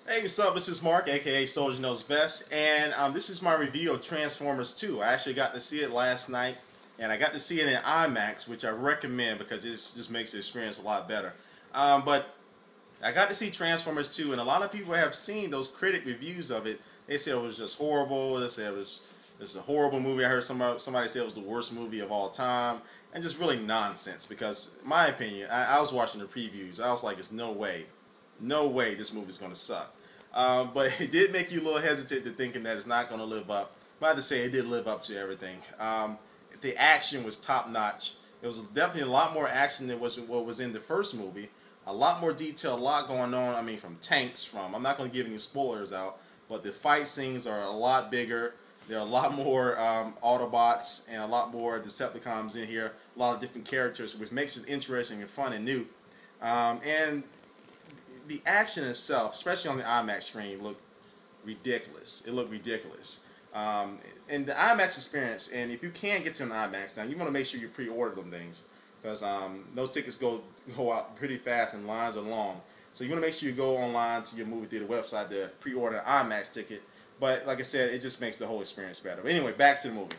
Hey, what's up? This is Mark, aka Soldier Knows Best, and this is my review of Transformers 2. I actually got to see it last night, and I got to see it in IMAX, which I recommend because it just makes the experience a lot better. But I got to see Transformers 2, and a lot of people have seen those critic reviews of it. They said it was just horrible. They said it's a horrible movie. I heard somebody say it was the worst movie of all time, and just really nonsense. Because, in my opinion, I was watching the previews. I was like, "There's no way this movie's gonna suck." But it did make you a little hesitant to thinking that it's not going to live up. But I have to say, it did live up to everything. The action was top notch. It was definitely a lot more action than what was in the first movie. A lot more detail, a lot going on. I mean, from tanks, I'm not going to give any spoilers out, but the fight scenes are a lot bigger. There are a lot more Autobots and a lot more Decepticons in here. A lot of different characters, which makes it interesting and fun and new. And the action itself, especially on the IMAX screen, looked ridiculous. It looked ridiculous. And the IMAX experience, and if you can get to an IMAX now, you want to make sure you pre-order them things, because those tickets go out pretty fast and lines are long. So you want to make sure you go online to your movie theater website to pre-order an IMAX ticket. But like I said, it just makes the whole experience better. But anyway, back to the movie.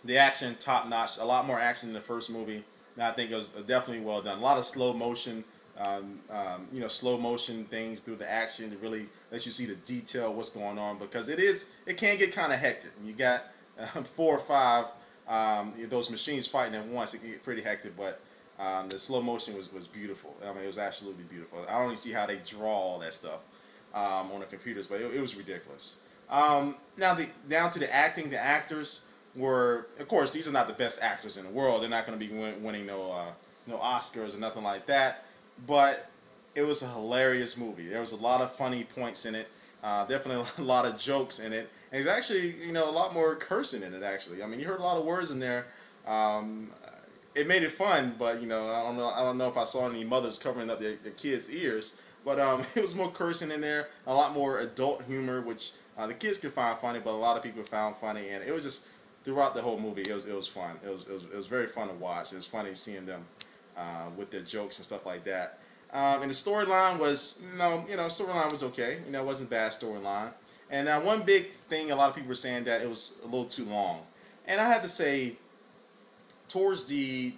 The action, top notch. A lot more action than the first movie. And I think it was definitely well done. A lot of slow motion. Slow motion things through the action to really let you see the detail, what's going on, because it can get kind of hectic. You got 4 or 5 those machines fighting at once. It can get pretty hectic, but the slow motion was beautiful. I mean, it was absolutely beautiful. I don't even see how they draw all that stuff on the computers, but it was ridiculous. Now down to the acting. The actors were, of course, these are not the best actors in the world. They're not going to be winning no Oscars or nothing like that. But it was a hilarious movie. There was a lot of funny points in it. Definitely a lot of jokes in it. And there's actually, a lot more cursing in it, actually. I mean, you heard a lot of words in there. It made it fun, but, I don't know if I saw any mothers covering up their kids' ears. But it was more cursing in there. A lot more adult humor, which the kids could find funny, but a lot of people found funny. And it was just, throughout the whole movie, it was fun. It was very fun to watch. It was funny seeing them with their jokes and stuff like that. And the storyline was, storyline was okay. It wasn't a bad storyline. And one big thing, a lot of people were saying that it was a little too long. And I had to say, towards the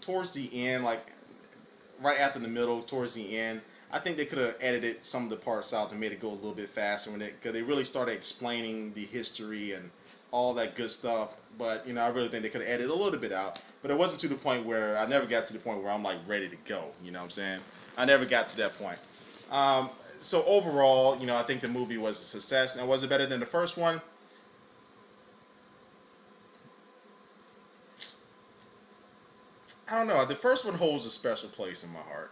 end, like right after the middle, towards the end, I think they could have edited some of the parts out and made it go a little bit faster because they really started explaining the history and all that good stuff. But I really think they could have edited a little bit out. But it wasn't to the point where I never got to the point where I'm like ready to go. You know what I'm saying? I never got to that point. So overall, I think the movie was a success. Now, was it better than the first one? I don't know. The first one holds a special place in my heart.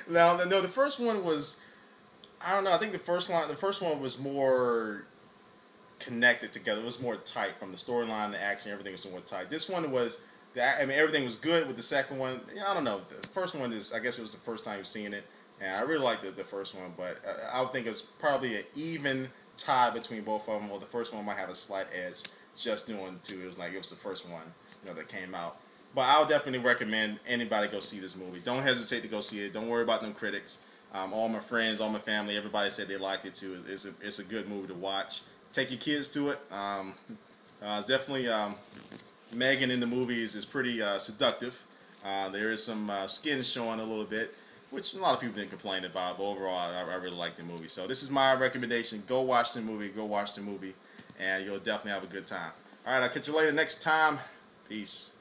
Now, no, the first one was, I don't know. I think the first one was more connected together. It was more tight from the storyline, the action, everything was more tight. This one was, everything was good with the second one. I don't know. The first one is, I guess it was the first time seeing it, and I really liked the first one, but I would think it was probably an even tie between both of them, or the first one might have a slight edge just doing two. It was the first one, that came out. But I would definitely recommend anybody go see this movie. Don't hesitate to go see it. Don't worry about them critics. All my friends, all my family, everybody said they liked it too. It's a good movie to watch. Take your kids to it. It's definitely Megan in the movies is pretty seductive. There is some skin showing a little bit, which a lot of people didn't complain about. But overall, I really like the movie. So this is my recommendation. Go watch the movie. Go watch the movie, and you'll definitely have a good time. All right, I'll catch you later next time. Peace.